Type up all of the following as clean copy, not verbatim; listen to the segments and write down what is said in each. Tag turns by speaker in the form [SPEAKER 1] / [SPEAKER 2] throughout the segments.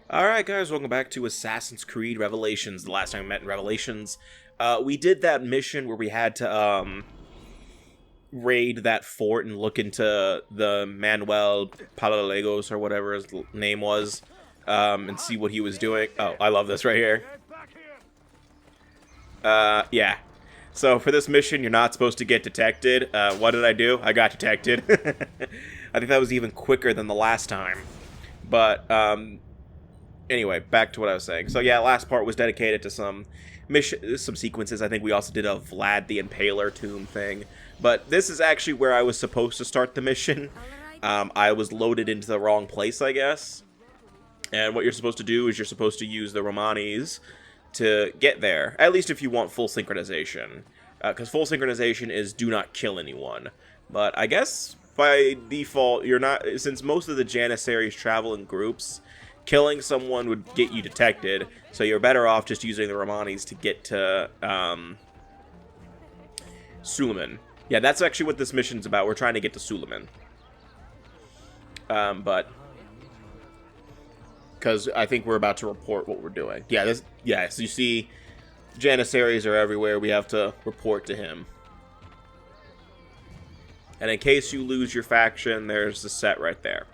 [SPEAKER 1] Alright guys, welcome back to Assassin's Creed Revelations. The last time we met in Revelations, we did that mission where we had to, raid that fort and look into the Manuel Palalegos, or whatever his name was, and see what he was doing. Oh, I love this right here. Yeah. So for this mission, you're not supposed to get detected. What did I do? I got detected. I think that was even quicker than the last time. But, anyway, back to what I was saying. So yeah, last part was dedicated to some sequences. I think we also did a Vlad the Impaler tomb thing. But this is actually where I was supposed to start the mission. I was loaded into the wrong place, I guess. And what you're supposed to do is you're supposed to use the Romanis to get there. At least if you want full synchronization. Because full synchronization is do not kill anyone. But I guess by default, you're not... Since most of the Janissaries travel in groups, killing someone would get you detected, so you're better off just using the Romanis to get to, Suleiman. Yeah, that's actually what this mission's about. We're trying to get to Suleiman. But... Because I think we're about to report what we're doing. Yeah, so you see, Janissaries are everywhere. We have to report to him. And in case you lose your faction, there's the set right there.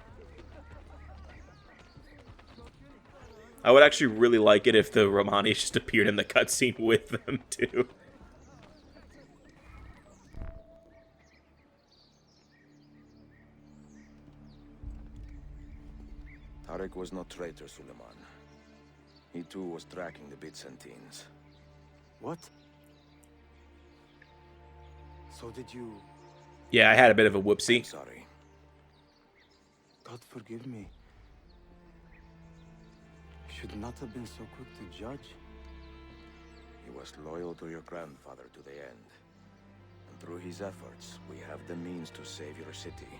[SPEAKER 1] I would actually really like it if the Romani just appeared in the cutscene with them, too.
[SPEAKER 2] Tarik was no traitor, Suleiman. He too was tracking the Byzantines.
[SPEAKER 3] What? So did you...
[SPEAKER 1] Yeah, I had a bit of a whoopsie.
[SPEAKER 2] I'm sorry.
[SPEAKER 3] God forgive me. Should not have been so quick to judge.
[SPEAKER 2] He was loyal to your grandfather to the end. And through his efforts, we have the means to save your city.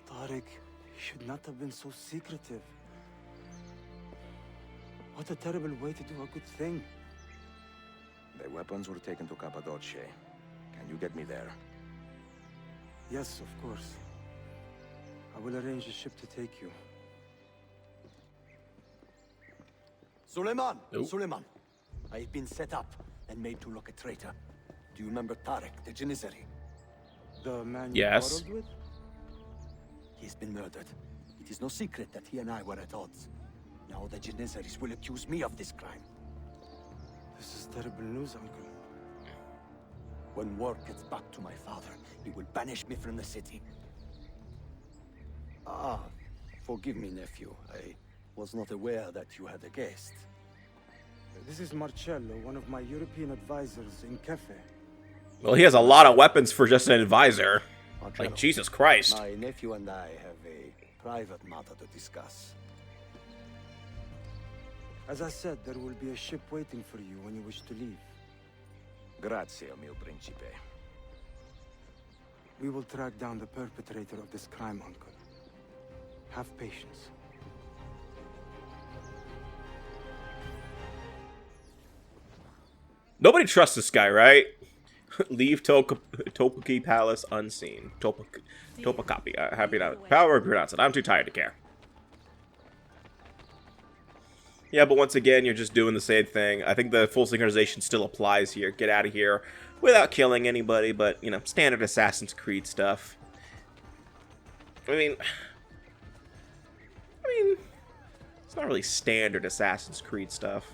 [SPEAKER 3] Tarik, you should not have been so secretive. What a terrible way to do a good thing.
[SPEAKER 2] The weapons were taken to Cappadocia. Can you get me there?
[SPEAKER 3] Yes, of course. I will arrange a ship to take you.
[SPEAKER 4] Suleiman!
[SPEAKER 1] Nope.
[SPEAKER 4] Suleiman! I've been set up and made to look a traitor. Do you remember Tarik, the Janissary?
[SPEAKER 3] The man
[SPEAKER 1] Yes.
[SPEAKER 3] you quarreled with?
[SPEAKER 4] He's been murdered. It is no secret that he and I were at odds. Now the Janissaries will accuse me of this crime.
[SPEAKER 3] This is terrible news, Uncle.
[SPEAKER 4] When word gets back to my father, he will banish me from the city. Ah, forgive me, nephew. I was not aware that you had a guest.
[SPEAKER 3] This is Marcello, one of my European advisors in Cafe.
[SPEAKER 1] Well, he has a lot of weapons for just an advisor.
[SPEAKER 4] Marcello,
[SPEAKER 1] Like, Jesus Christ.
[SPEAKER 4] my nephew and I have a private matter to discuss.
[SPEAKER 3] As I said, there will be a ship waiting for you when you wish to leave.
[SPEAKER 2] Grazie, mio principe.
[SPEAKER 3] We will track down the perpetrator of this crime, Uncle. Have patience.
[SPEAKER 1] Nobody trusts this guy, right? Leave Topuki Palace unseen. Topakapi. Happy to however you pronounce it. I'm too tired to care. Yeah, but once again, you're just doing the same thing. I think the full synchronization still applies here. Get out of here without killing anybody, but, you know, standard Assassin's Creed stuff. I mean, it's not really standard Assassin's Creed stuff.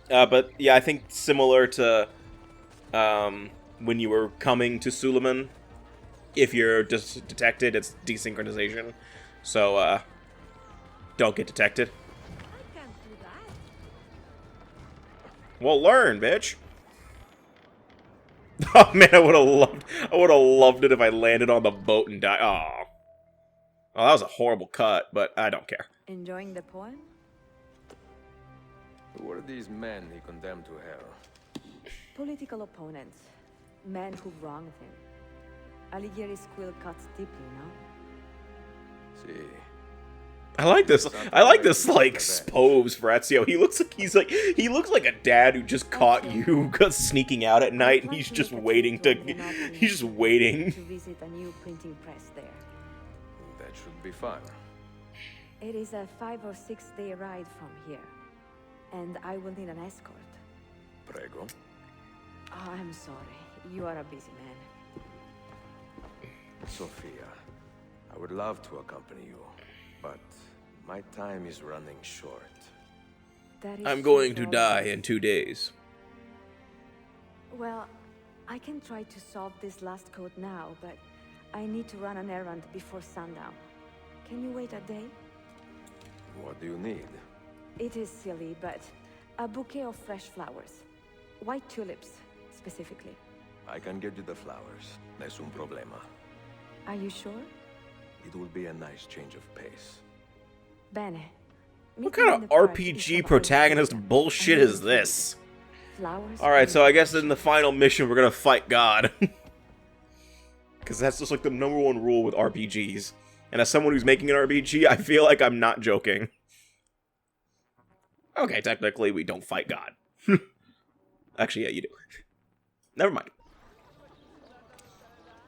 [SPEAKER 1] But, yeah, I think similar to when you were coming to Suleiman, if you're just detected, it's desynchronization. So, don't get detected.
[SPEAKER 5] I can't do that.
[SPEAKER 1] Well, learn, bitch. Oh man, I would have loved it if I landed on the boat and died. Oh, that was a horrible cut, but I don't care.
[SPEAKER 5] Enjoying the poem?
[SPEAKER 2] Who were these men he condemned to hell?
[SPEAKER 5] Political opponents. Men who wronged him. Alighieri's quill cuts deeply, no?
[SPEAKER 2] See.
[SPEAKER 1] I like this. I like this like pose for Ezio. He looks like a dad who just caught you sneaking out at night, and he's just waiting to. He's just waiting.
[SPEAKER 5] To visit a new printing press there.
[SPEAKER 2] That should be fun.
[SPEAKER 5] It is a 5 or 6 day ride from here, and I will need an escort.
[SPEAKER 2] Prego.
[SPEAKER 5] Oh, I'm sorry. You are a busy man.
[SPEAKER 2] Sophia, I would love to accompany you, but my time is running short.
[SPEAKER 5] That is
[SPEAKER 1] I'm
[SPEAKER 5] true
[SPEAKER 1] going to
[SPEAKER 5] for all
[SPEAKER 1] die
[SPEAKER 5] of us.
[SPEAKER 1] in 2 days.
[SPEAKER 5] Well, I can try to solve this last code now, but I need to run an errand before sundown. Can you wait a day?
[SPEAKER 2] What do you need?
[SPEAKER 5] It is silly, but a bouquet of fresh flowers. White tulips, specifically.
[SPEAKER 2] I can get you the flowers. Nessun problema.
[SPEAKER 5] Are you sure?
[SPEAKER 2] It will be a nice change of pace.
[SPEAKER 5] Bene.
[SPEAKER 1] What kind of RPG protagonist bullshit is this?
[SPEAKER 5] Flowers.
[SPEAKER 1] Alright, so I guess in the final mission we're gonna fight God. Because that's just like the #1 rule with RPGs. And as someone who's making an RPG, I feel like I'm not joking. Okay, technically we don't fight God. Actually, yeah, you do. Never mind.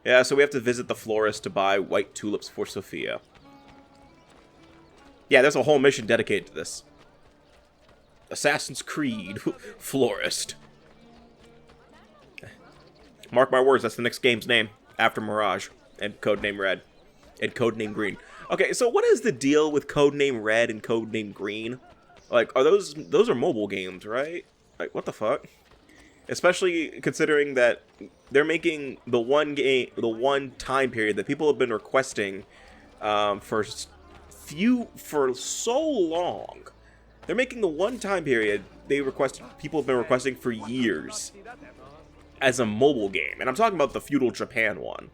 [SPEAKER 1] Yeah, so we have to visit the florist to buy white tulips for Sophia. Yeah, there's a whole mission dedicated to this. Assassin's Creed Florist. Mark my words, that's the next game's name. After Mirage. And Codename Red. And Codename Green. Okay, so what is the deal with Codename Red and Codename Green? Like, are those are mobile games, right? Like, what the fuck? Especially considering that they're making the one time period that people have been requesting for so long. They're making the one time period people have been requesting for years as a mobile game. And I'm talking about the feudal Japan one.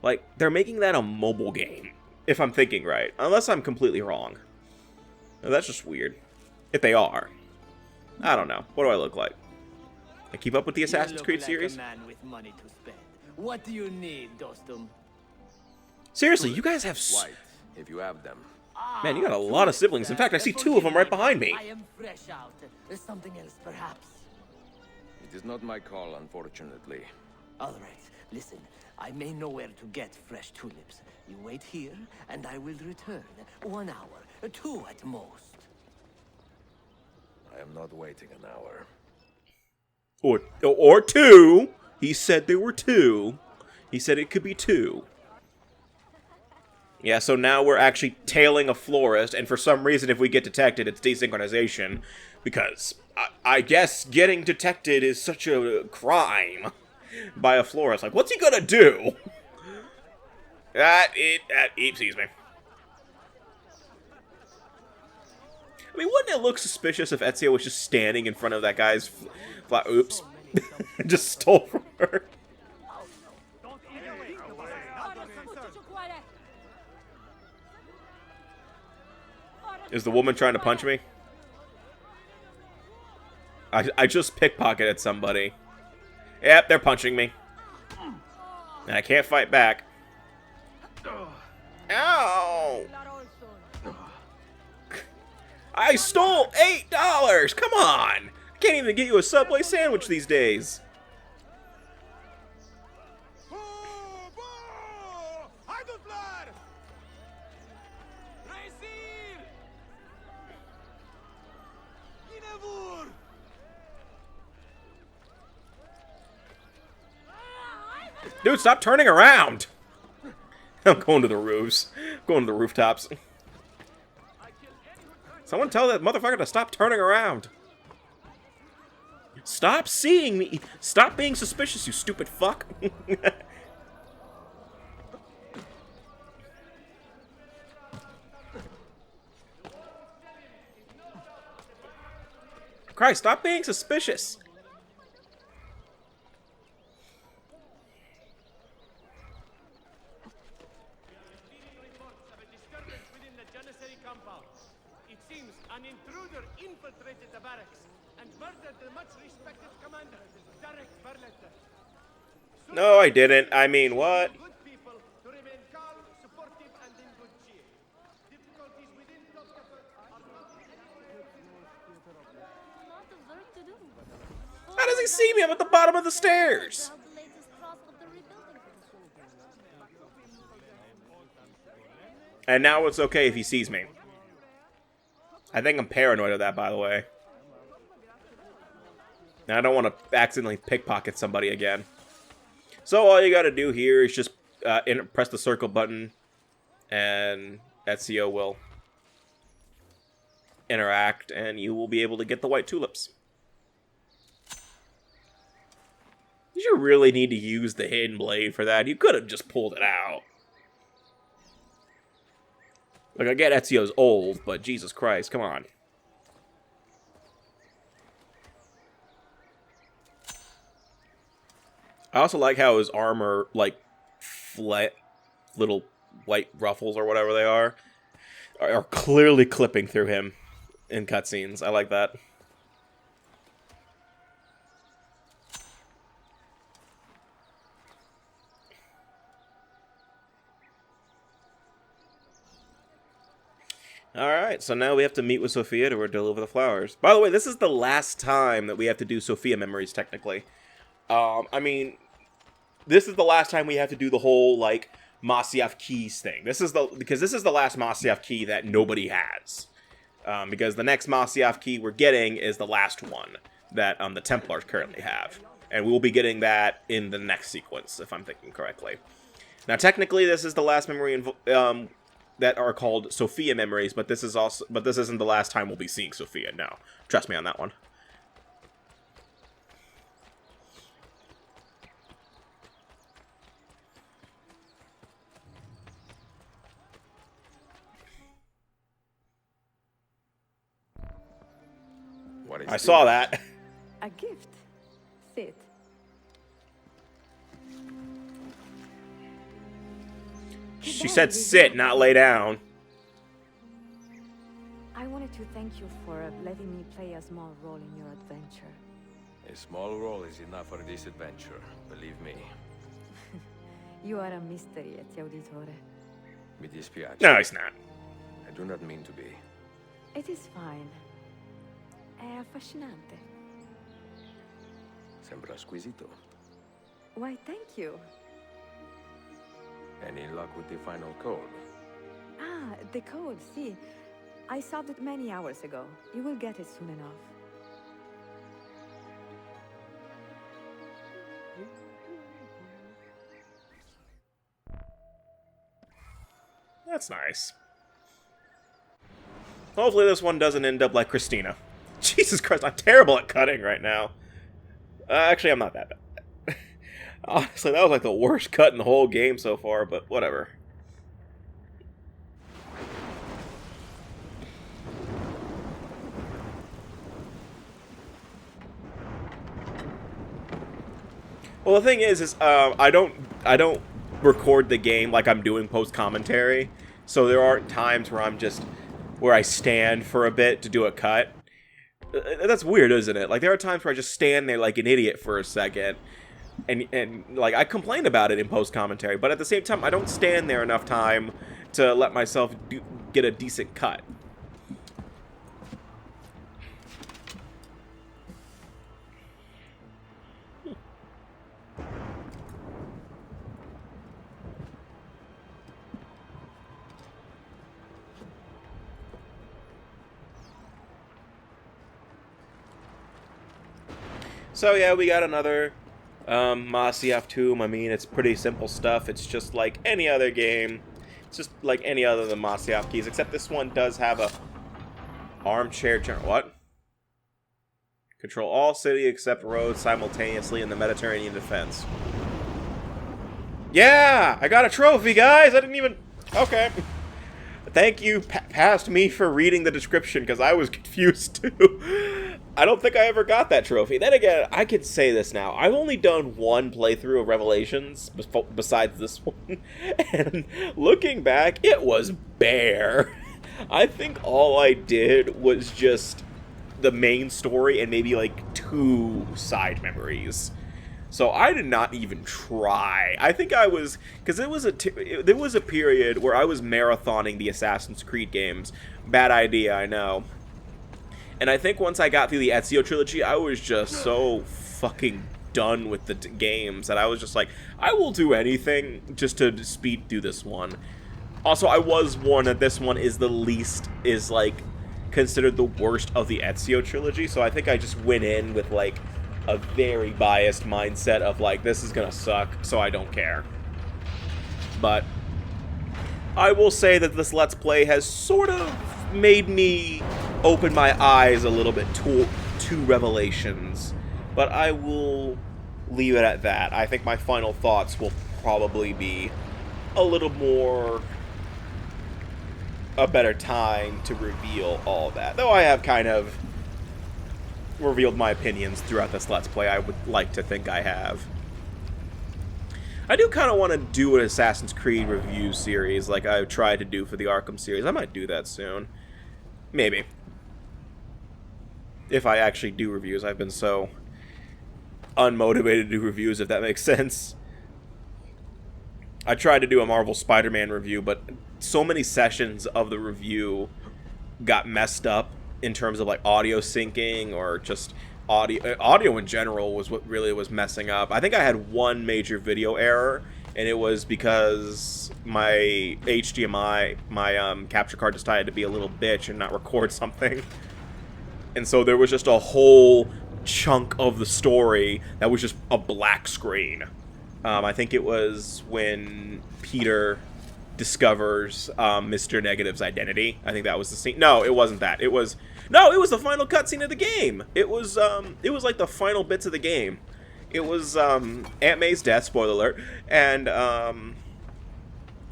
[SPEAKER 1] Like, they're making that a mobile game, if I'm thinking right. Unless I'm completely wrong. Now, that's just weird. If they are. I don't know. What do I look like? I keep up with the Assassin's Creed series?
[SPEAKER 6] A man with money to spend. What do you need, Dostum?
[SPEAKER 1] Seriously, you guys have...
[SPEAKER 2] White, if you have them.
[SPEAKER 1] Man, you got a lot of siblings. In fact, I see 2 of them right behind me.
[SPEAKER 6] I am fresh out. There's something else, perhaps.
[SPEAKER 2] It is not my call, unfortunately.
[SPEAKER 6] All right, listen. I may know where to get fresh tulips. You wait here, and I will return. 1 hour, 2 at most.
[SPEAKER 2] I am not waiting an hour.
[SPEAKER 1] Or 2. He said there were 2. He said it could be 2. Yeah, so now we're actually tailing a florist, and for some reason, if we get detected, it's desynchronization. Because I guess getting detected is such a crime by a florist. Like, what's he gonna do? Excuse me. I mean, wouldn't it look suspicious if Ezio was just standing in front of that guy's flat? Oops. Just stole from her. Is the woman trying to punch me? I just pickpocketed somebody. Yep, they're punching me. And I can't fight back. Ow! I stole $8! Come on! I can't even get you a Subway sandwich these days. Dude, stop turning around! I'm going to the roofs. Going to the rooftops. Someone tell that motherfucker to stop turning around. Stop seeing me. Stop being suspicious, you stupid fuck. Christ, stop being suspicious.
[SPEAKER 7] An intruder infiltrated the barracks and murdered the much-respected commander, Tarik.
[SPEAKER 1] No, I didn't. I mean, what?
[SPEAKER 7] Good people to remain calm, supportive, and in good cheer. Difficulties within
[SPEAKER 1] How does he see me? I'm at the bottom of the stairs. And now it's okay if he sees me. I think I'm paranoid of that, by the way. And I don't want to accidentally pickpocket somebody again. So all you gotta do here is just press the circle button, and Ezio will interact, and you will be able to get the white tulips. Did you really need to use the hidden blade for that? You could have just pulled it out. Like, I get Ezio's old, but Jesus Christ, come on. I also like how his armor, like, flat little white ruffles or whatever they are clearly clipping through him in cutscenes. I like that. Alright, so now we have to meet with Sophia to deliver the flowers. By the way, this is the last time that we have to do Sophia memories, technically. I mean, this is the last time we have to do the whole, like, Masayf keys thing. Because this is the last Masayf key that nobody has. Because the next Masayf key we're getting is the last one that the Templars currently have. And we'll be getting that in the next sequence, if I'm thinking correctly. Now, technically, this is the last memory that are called Sophia memories, but this isn't the last time we'll be seeing Sophia. No, trust me on that one.
[SPEAKER 2] What is
[SPEAKER 1] I saw that.
[SPEAKER 5] A gift. Sit.
[SPEAKER 1] She said sit, not lay down.
[SPEAKER 5] I wanted to thank you for letting me play a small role in your adventure.
[SPEAKER 2] A small role is enough for this adventure, believe me.
[SPEAKER 5] You are a mystery, Ezio Auditore.
[SPEAKER 2] Mi dispiace.
[SPEAKER 1] No, it's not.
[SPEAKER 2] I do not mean to be.
[SPEAKER 5] It is fine. È affascinante.
[SPEAKER 2] Sembra squisito.
[SPEAKER 5] Why, thank you.
[SPEAKER 2] Any luck with the final code?
[SPEAKER 5] Ah, the code, see. I solved it many hours ago. You will get it soon enough.
[SPEAKER 1] That's nice. Hopefully this one doesn't end up like Christina. Jesus Christ, I'm terrible at cutting right now. Actually, I'm not that bad. Honestly, that was like the worst cut in the whole game so far, but whatever. Well, the thing is I don't record the game like I'm doing post commentary, so there are times where I stand for a bit to do a cut. That's weird, isn't it? Like, there are times where I just stand there like an idiot for a second, and like, I complain about it in post commentary, but at the same time, I don't stand there enough time to let myself get a decent cut. So yeah, we got another Masayf tomb. I mean, it's pretty simple stuff. It's just like any other game. It's just like any other of the Masayf keys, except this one does have a armchair general. What? Control all city except roads simultaneously in the Mediterranean defense. Yeah! I got a trophy, guys! I didn't even... Okay. Thank you, past me, for reading the description, because I was confused, too. I don't think I ever got that trophy. Then again, I could say this now. I've only done one playthrough of Revelations, besides this one. And looking back, it was bare. I think all I did was just the main story and maybe, like, 2 side memories. So I did not even try. I think I was... Because there was a period where I was marathoning the Assassin's Creed games. Bad idea, I know. And I think once I got through the Ezio trilogy, I was just so fucking done with the games that I was just like, I will do anything just to speed through this one. Also, I was warned that this one is like, considered the worst of the Ezio trilogy, so I think I just went in with, like, a very biased mindset of, like, this is gonna suck, so I don't care. But I will say that this Let's Play has sort of made me open my eyes a little bit to Revelations, but I will leave it at that. I think my final thoughts will probably be a little more a better time to reveal all that. Though I have kind of revealed my opinions throughout this Let's Play, I would like to think I have. I do kind of want to do an Assassin's Creed review series like I tried to do for the Arkham series. I might do that soon. Maybe. If I actually do reviews. I've been so unmotivated to do reviews, if that makes sense. I tried to do a Marvel Spider-Man review, but so many sessions of the review got messed up in terms of like audio syncing or just audio in general was what really was messing up. I think I had one major video error, and it was because my HDMI, my capture card decided to be a little bitch and not record something. And so there was just a whole chunk of the story that was just a black screen. I think it was when Peter discovers Mr. Negative's identity. I think that was the scene. No, it wasn't that. It was the final cutscene of the game. It was like the final bits of the game. It was Aunt May's death, spoiler alert, and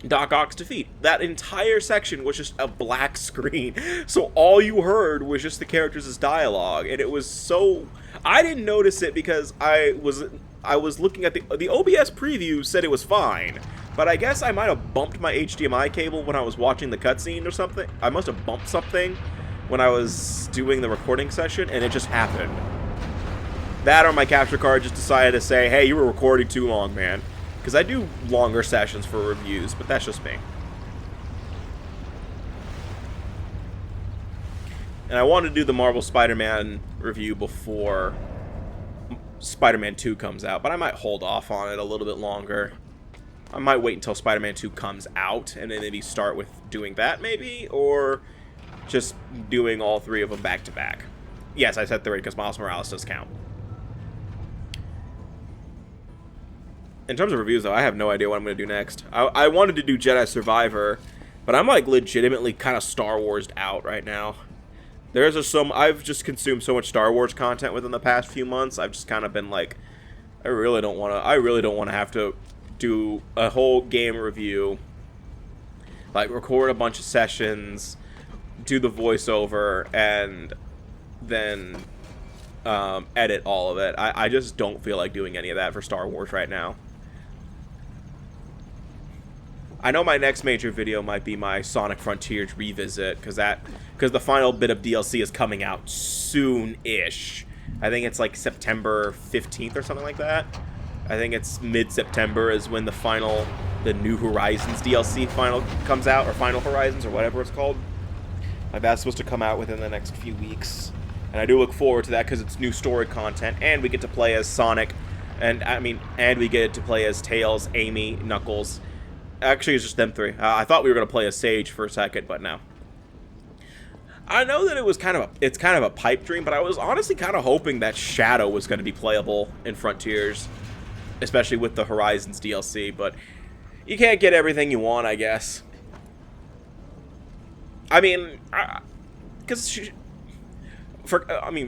[SPEAKER 1] Doc Ock's defeat. That entire section was just a black screen. So all you heard was just the characters' dialogue, and it was so... I didn't notice it because I was looking at the OBS preview said it was fine, but I guess I might have bumped my HDMI cable when I was watching the cutscene or something. I must have bumped something when I was doing the recording session, and it just happened. That or my capture card just decided to say, hey, you were recording too long, man. Because I do longer sessions for reviews, but that's just me. And I wanted to do the Marvel Spider-Man review before Spider-Man 2 comes out, but I might hold off on it a little bit longer. I might wait until Spider-Man 2 comes out, and then maybe start with doing that, maybe? Or just doing all three of them back-to-back. Yes, I said 3 because Miles Morales does count. In terms of reviews, though, I have no idea what I'm going to do next. I wanted to do Jedi Survivor, but I'm, like, legitimately kind of Star Wars'd out right now. I've just consumed so much Star Wars content within the past few months. I've just kind of been like, I really don't want to have to do a whole game review, like record a bunch of sessions, do the voiceover, and then edit all of it. I just don't feel like doing any of that for Star Wars right now. I know my next major video might be my Sonic Frontiers revisit, because the final bit of DLC is coming out soon-ish. I think it's like September 15th or something like that. I think it's mid-September is when the New Horizons DLC final comes out, or Final Horizons, or whatever it's called. Like, that's supposed to come out within the next few weeks. And I do look forward to that because it's new story content, and we get to play as Sonic, and we get to play as Tails, Amy, Knuckles. Actually, it's just them three. I thought we were going to play as Sage for a second, but no. I know that it's kind of a pipe dream, but I was honestly kind of hoping that Shadow was going to be playable in Frontiers, especially with the Horizons DLC, but you can't get everything you want, I guess. I mean,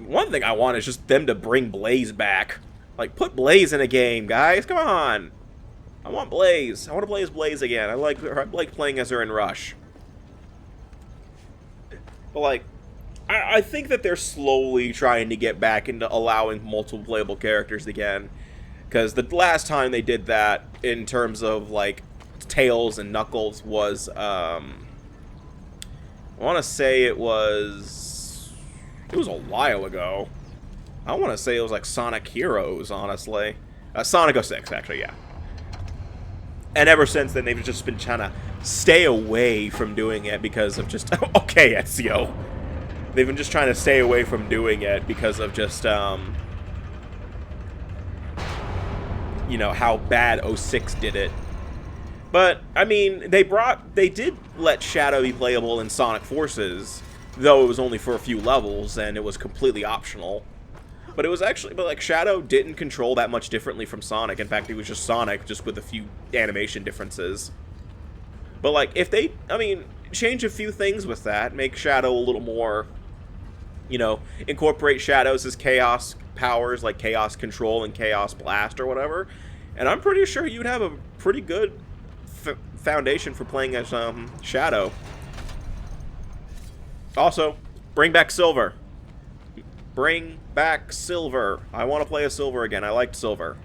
[SPEAKER 1] one thing I want is just them to bring Blaze back. Like, put Blaze in a game, guys. Come on. I want Blaze. I want to play as Blaze again. I like playing as her in Rush. But, like, I think that they're slowly trying to get back into allowing multiple playable characters again. Because the last time they did that, in terms of, like, Tails and Knuckles, was, I want to say it was a while ago. I want to say it was, like, Sonic Heroes, honestly. Sonic 06, actually, yeah. And ever since then, they've just been trying to stay away from doing it because of just... Okay, Ezio. They've been just trying to stay away from doing it because of just, you know, how bad 06 did it. But, I mean, they did let Shadow be playable in Sonic Forces, though it was only for a few levels, and it was completely optional. But it was actually, but like, Shadow didn't control that much differently from Sonic. In fact, it was just Sonic, just with a few animation differences. But, like, if they, I mean, change a few things with that, make Shadow a little more, you know, incorporate Shadows as Chaos powers, like Chaos Control and Chaos Blast or whatever, and I'm pretty sure you'd have a pretty good foundation for playing as Shadow. Also, bring back Silver. Bring back Silver. I want to play as Silver again. I liked Silver.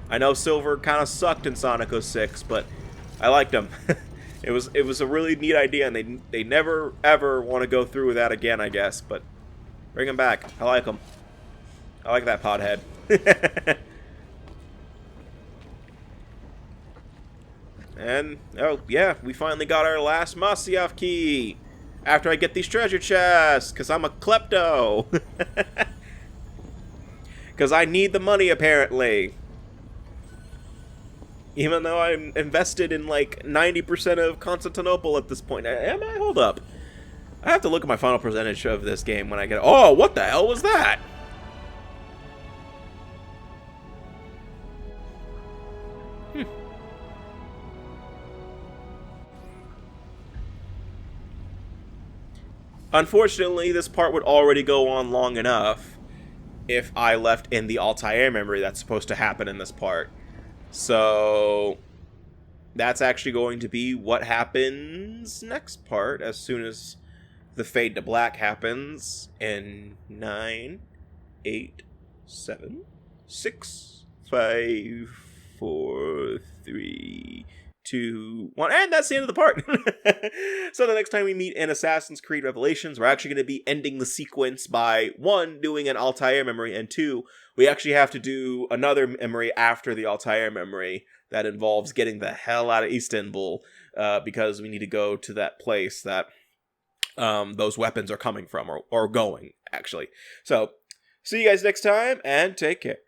[SPEAKER 1] I know Silver kind of sucked in Sonic 06, but I liked him. It was a really neat idea, and they never ever want to go through with that again, I guess. But bring him back. I like him. I like that pothead. And, oh, yeah, we finally got our last Masayf key. After I get these treasure chests, because I'm a klepto. Because I need the money, apparently. Even though I'm invested in, like, 90% of Constantinople at this point. Am I? Hold up. I have to look at my final percentage of this game when I get... Oh, what the hell was that? Unfortunately, this part would already go on long enough if I left in the Altair memory that's supposed to happen in this part. So that's actually going to be what happens next part as soon as the fade to black happens in 9, 8, 7, 6, 5, 4, 3, 2, 1, and that's the end of the part. So the next time we meet in Assassin's Creed Revelations, we're actually going to be ending the sequence by 1, doing an Altair memory, and 2, we actually have to do another memory after the Altair memory that involves getting the hell out of Istanbul, because we need to go to that place that those weapons are coming from, or going, actually. So, see you guys next time, and take care.